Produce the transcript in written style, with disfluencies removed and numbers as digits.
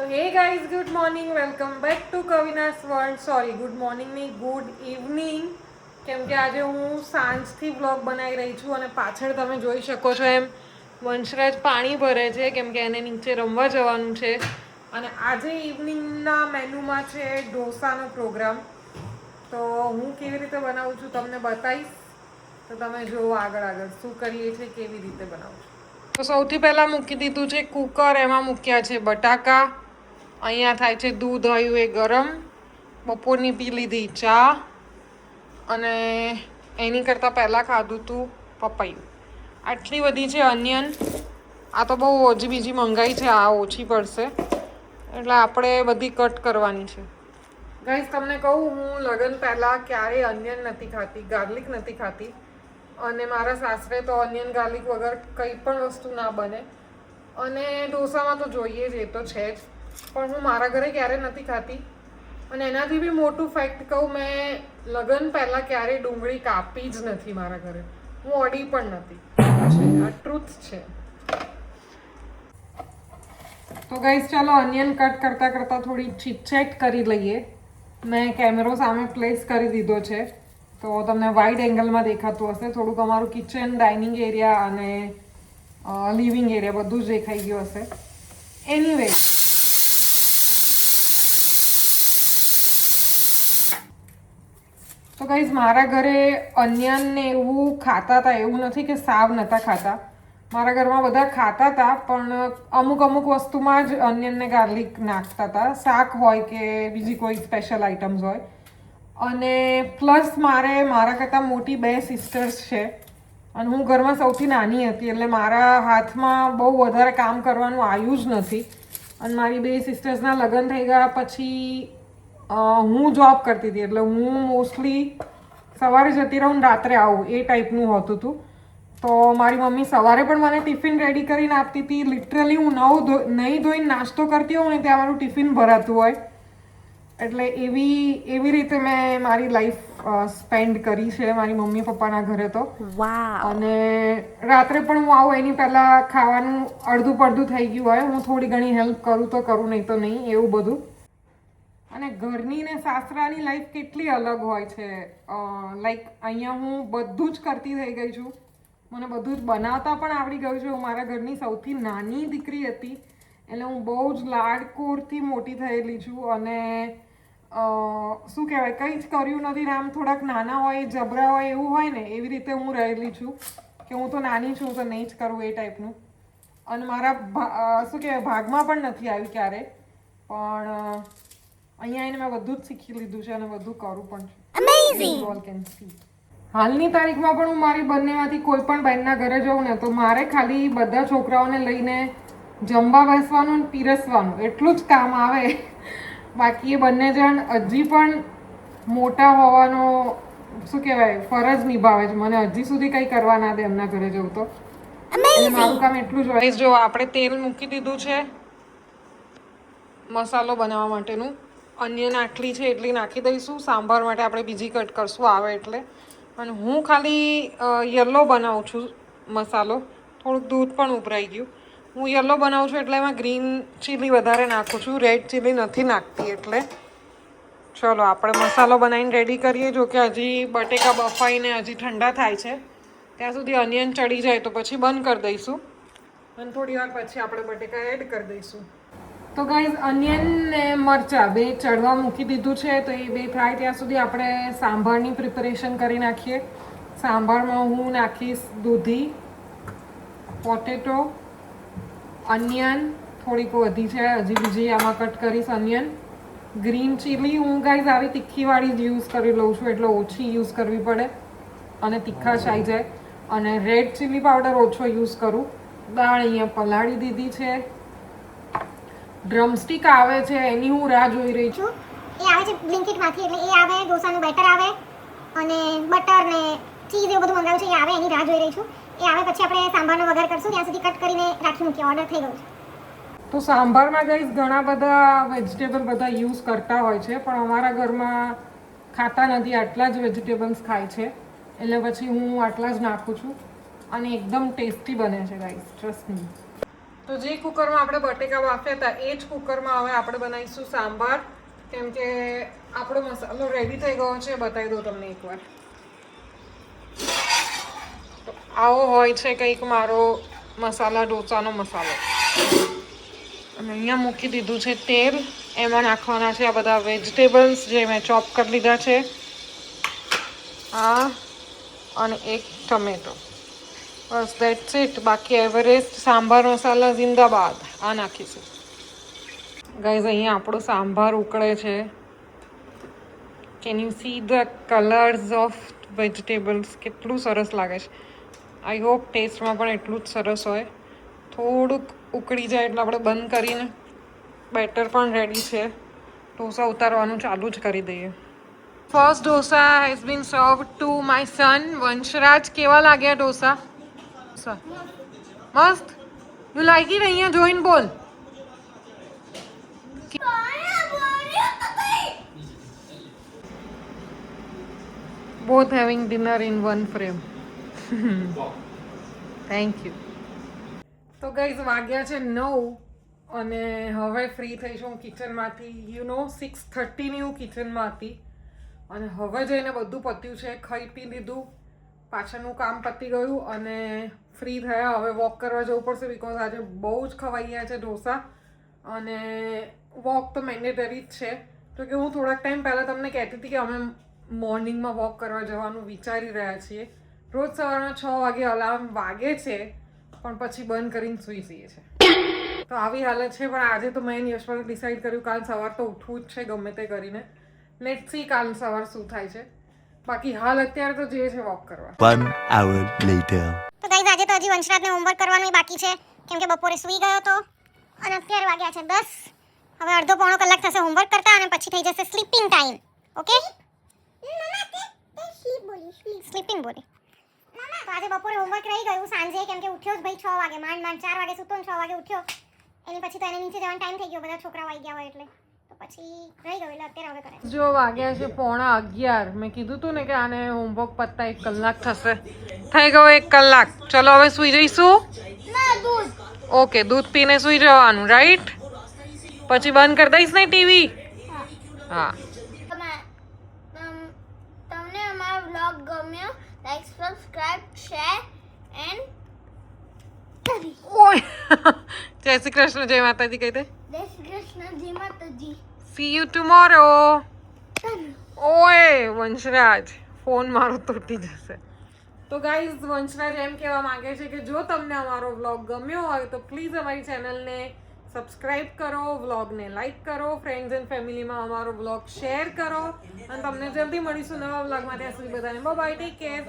તો hey guys, good morning, welcome back to કવિનાસ world. Sorry, good morning નહીં, good evening. કેમ કે આજે હું સાંજથી વ્લોગ બનાવી રહી છું અને પાછળ તમે જોઈ શકો છો એમ વંશરાજ પાણી ભરે છે કેમ કે એને નીચે રમવા જવાનું છે. અને આજે ઇવનિંગના મેનુમાં છે ઢોસાનો પ્રોગ્રામ. તો હું કેવી રીતે બનાવું છું તમને બતાવીશ. તો તમે જુઓ આગળ આગળ શું કરીએ છીએ, કેવી રીતે બનાવું છું. તો સૌથી પહેલાં મૂકી દીધું છે કુકર, એમાં મૂક્યા છે બટાકા. અહીંયા થાય છે દૂધ આવ્યું એ ગરમ. બપોરની પી લીધી ચા અને એની કરતાં પહેલાં ખાધું હતું પપૈયું. આટલી બધી છે અનિયન. આ તો બહુ ઓછી બીજી મંગાઈ છે, આ ઓછી પડશે એટલે આપણે બધી કટ કરવાની છે. ગાઈસ તમને કહું, હું લગ્ન પહેલાં ક્યારેય અનિયન નથી ખાતી, ગાર્લિક નથી ખાતી. અને મારા સાસરે તો ઓનિયન ગાર્લિક વગર કંઈ પણ વસ્તુ ના બને. અને ઢોસામાં તો જોઈએ જ, એ તો છે જ. પણ હું મારા ઘરે ક્યારેય નથી ખાતી. અને એનાથી બી મોટું ફેક્ટ કહું, મેં લગ્ન પહેલાં ક્યારેય ડુંગળી કાપી જ નથી મારા ઘરે. હું અડી પણ નથી. આ ટ્રુથ છે. તો ગાઈસ ચાલો અનિયન કટ કરતાં કરતાં થોડી ચીટચેટ કરી લઈએ. મેં કેમેરો સામે પ્લેસ કરી દીધો છે તો તમને વાઇડ એંગલમાં દેખાતું હશે. થોડુંક અમારું કિચન, ડાઇનિંગ એરિયા અને લિવિંગ એરિયા બધું જ દેખાઈ ગયું હશે. એનીવે, તો ગાઈઝ મારા ઘરે અનિયનને એવું ખાતા હતા, એવું નથી કે સાવ નહોતા ખાતા. મારા ઘરમાં બધા ખાતા હતા, પણ અમુક અમુક વસ્તુમાં જ અનિયન ને ગાર્લિક નાખતા હતા. શાક હોય કે બીજી કોઈ સ્પેશિયલ આઇટમ્સ હોય. અને પ્લસ મારા કરતાં મોટી 2 સિસ્ટર્સ છે અને હું ઘરમાં સૌથી નાની હતી, એટલે મારા હાથમાં બહુ વધારે કામ કરવાનું આવ્યું જ નથી. અને મારી 2 સિસ્ટર્સના લગ્ન થઈ ગયા પછી હું જોબ કરતી હતી, એટલે હું મોસ્ટલી સવારે જતી રહું, રાત્રે આવું, એ ટાઈપનું હોતું હતું. તો મારી મમ્મી સવારે પણ મને ટિફિન રેડી કરીને આપતી હતી. લિટરલી હું નહીં ધોઈને નાસ્તો કરતી હોઉં ને ત્યાં મારું ટિફિન ભરાતું હોય. એટલે એવી રીતે મેં મારી લાઈફ સ્પેન્ડ કરી છે મારી મમ્મી પપ્પાના ઘરે તો. અને રાત્રે પણ હું આવું એની પહેલાં ખાવાનું અડધું પડધું થઈ ગયું હોય, હું થોડી ઘણી હેલ્પ કરું તો કરું, નહીં તો નહીં, એવું બધું. અને ઘરની ને સાસરાની લાઈફ કેટલી અલગ હોય છે. લાઈક અહીંયા હું બધું જ કરતી થઈ ગઈ છું. મને બધું જ બનાવતા પણ આવડી ગયું છે. હું મારા ઘરની સૌથી નાની દીકરી હતી, એટલે હું બહુ જ લાડકોરથી મોટી થયેલી છું. અને શું કહેવાય, કંઈ જ કર્યું નથી ને આમ થોડાક નાના હોય, જબરા હોય એવું હોય ને, એવી રીતે હું રહેલી છું કે હું તો નાની છું તો નહીં જ કરું, એ ટાઈપનું. અને મારા શું કહેવાય, ભાગમાં પણ નથી આવ્યું ક્યારે. પણ અહીંયા આવીને મેં બધું જ શીખી લીધું છે અને બધું કરું પણ છું. હાલની તારીખમાં પણ હું મારી બંનેમાંથી કોઈ પણ બહેનના ઘરે જાઉં ને તો મારે ખાલી બધા છોકરાઓને લઈને જમવા બેસવાનું અને પીરસવાનું એટલું જ કામ આવે. બાકી એ બંને જણ હજી પણ મોટા હોવાનો શું કહેવાય ફરજ નિભાવે છે. મને હજી સુધી કંઈ કરવા ના દે એમના ઘરે જવું તો. એટલે મારું કામ એટલું જ હોય. જો આપણે તેલ મૂકી દીધું છે મસાલો બનાવવા માટેનું. અનિયન આટલી છે એટલી નાખી દઈશું. સાંભાર માટે આપણે બીજી કટ કરશું આવે એટલે. અને હું ખાલી યલો બનાવું છું મસાલો. થોડુંક દૂધ પણ ઉભરાઈ ગયું. હું યલો બનાવું છું એટલે એમાં ગ્રીન ચીલી વધારે નાખું છું, રેડ ચીલી નથી નાખતી. એટલે ચલો આપણે મસાલો બનાવીને રેડી કરીએ. જો કે હજી બટેકા બફાઈને હજી ઠંડા થાય છે, ત્યાં સુધી અનિયન ચડી જાય તો પછી બંધ કરી દઈશું અને થોડી વાર પછી આપણે બટેકા એડ કરી દઈશું. તો ગાઈઝ અનિયન ને મરચાં બે ચડવા મૂકી દીધું છે, તો એ બે થાય ત્યાં સુધી આપણે સાંભારની પ્રિપેરેશન કરી નાખીએ. સાંભારમાં હું નાખીશ દૂધી, પોટેટો, અનિયન થોડીક વધી છે, હજી બીજી આમાં કટ કરીશ અનિયન. ગ્રીન ચીલી હું ગાઈઝ આવી તીખીવાળી જ યુઝ કરી લઉં છું, એટલે ઓછી યુઝ કરવી પડે અને તીખાશ આવી જાય. અને રેડ ચીલી પાવડર ઓછો યુઝ કરું. દાળ અહીંયા પલાળી દીધી છે. ડ્રમસ્ટિક આવે છે, એની હું રાહ જોઈ રહી છું. એ આવે છે બ્લિંકિટમાંથી, એટલે એ આવે, ઢોસાનું બેટર આવે અને બટર ને ચીઝ એવું બધું મંગાવ્યું છે, એ આવે, એની રાહ જોઈ રહી છું. એ આવે પછી આપણે સાંભારનો વઘાર કરશું. ત્યાં સુધી કટ કરીને રાખી મૂકીએ, ઓર્ડર થઈ ગયું છે. તો સાંભારમાં ગાઈઝ ઘણા બધા વેજીટેબલ બધા યુઝ કરતા હોય છે, પણ અમારા ઘરમાં ખાતા નથી, આટલા જ વેજીટેબલ્સ ખાય છે. એટલે પછી હું આટલા જ નાખું છું અને એકદમ ટેસ્ટી બને છે ગાઈઝ, ટ્રસ્ટ મી. તો જે કુકરમાં આપણે બટેકા બાફ્યા હતા એ જ કુકરમાં હવે આપણે બનાવીશું સાંભાર, કેમ કે આપણો મસાલો રેડી થઈ ગયો છે. બતાવી દઉં તમને એકવાર. તો આવો હોય છે કંઈક મારો મસાલા ઢોસાનો મસાલો. અને અહીંયા મૂકી દીધું છે તેલ. એમાં નાખવાના છે આ બધા વેજીટેબલ્સ જે મેં ચોપ કરી લીધા છે, આ અને એક ટમેટો. Bus that's it. બાકી એવરેસ્ટ સાંભાર મસાલા જિંદાબાદ આ નાખીશું. ગાઈઝ અહીંયા આપણો સાંભાર ઉકળે છે. Can you see the colours of vegetables? કેટલું સરસ લાગે છે. આઈ હોપ ટેસ્ટમાં પણ એટલું જ સરસ હોય. થોડુંક ઉકળી જાય એટલે આપણે બંધ કરીને બેટર પણ રેડી છે. ઢોસા ઉતારવાનું ચાલુ જ કરી દઈએ. First dosa has been served to my son Vanshraj. કેવા લાગ્યા ઢોસા? મસ્ત. You like it? અહીંયા જોઈને બોલ. Both having dinner in one frame. Thank you. તો ગાઈઝ વાગ્યા છે 9 અને હવે ફ્રી થઈશું કિચનમાંથી. 6:30ની હું કિચનમાં હતી અને હવે જઈને બધું પત્યું છે. ખાઈ પી લીધું, પાછળનું કામ પતી ગયું અને ફ્રી થયા. હવે વોક કરવા જવું પડશે બિકોઝ આજે બહુ જ ખવાઈ ગયા છે ઢોસા અને વોક તો મેન્ડેટરી જ છે. તો કે હું થોડાક ટાઈમ પહેલાં તમને કહેતી હતી કે અમે મોર્નિંગમાં વોક કરવા જવાનું વિચારી રહ્યા છીએ. રોજ સવારના 6 વાગે અલાર્મ વાગે છે પણ પછી બંધ કરીને સૂઈ જઈએ છે. તો આવી હાલત છે. પણ આજે તો મેં યશપાલે ડિસાઈડ કર્યું કાલ સવાર તો ઉઠવું જ છે ગમે તે કરીને. લેટ્સ સી કાલ સવાર શું થાય છે. બાકી હાલ અત્યારે તો જે છે વોક કરવા. 1 hour later. તો ગાઈઝ આજે તો હજી વંશરાજને હોમવર્ક કરવાનું બાકી છે, કેમ કે બપોરે સૂઈ ગયો તો અને અત્યારે વાગ્યા છે 10. હવે અડધો પોણો કલાક થશે હોમવર્ક કરતા અને પછી થઈ જશે સ્લીપિંગ ટાઈમ. ઓકે? સ્લીપિંગ બોલી. તો આજે બપોરે હોમવર્ક રહી ગયું સાંજે, કેમ કે ઉઠ્યો જ ભાઈ 6 વાગે. માંડ 4 વાગે સૂતો ને 6 વાગે ઉઠ્યો. એની પછી તો એને નીચે જવાનો ટાઈમ થઈ ગયો, બધા છોકરાઓ આવી ગયા હોય એટલે. તો પછી રહી ગયું એટલે અત્યારે હવે કરે. જો વાગ્યા છે 11:15. મેં કીધું તું ને કે આને હોમવર્ક પતતા 1 કલાક થશે. થઈ ગયો 1 કલાક. ચલો હવે સૂઈ જઈશું. ઓકે, દૂધ પીને સૂઈ જવાનું, રાઈટ? પછી બંધ કરી દઈશ ને ટીવી? હા. તમને અમારો વ્લોગ ગમ્યો? લાઈક, સબસ્ક્રાઇબ, શેર એન્ડ ઓય જય શ્રી કૃષ્ણ, જય માતાજી કહી દે. જય શ્રી કૃષ્ણ, જય માતાજી. C you tomorrow. ઓય વંશરાજ, ફોન મારો તૂટી જશે. તો ગાઈઝ વંશરાજ એમ કહેવા માંગે છે કે જો તમને અમારો વ્લોગ ગમ્યો હોય તો પ્લીઝ અમારી ચેનલને સબસ્ક્રાઇબ કરો, વ્લોગને લાઈક કરો, ફ્રેન્ડ્સ એન્ડ ફેમિલીમાં અમારો વ્લોગ શેર કરો અને તમને જલ્દી મળીશું નવા વ્લોગમાં. ત્યાં સુધી બધાને બાય બાય, ટેક કેર.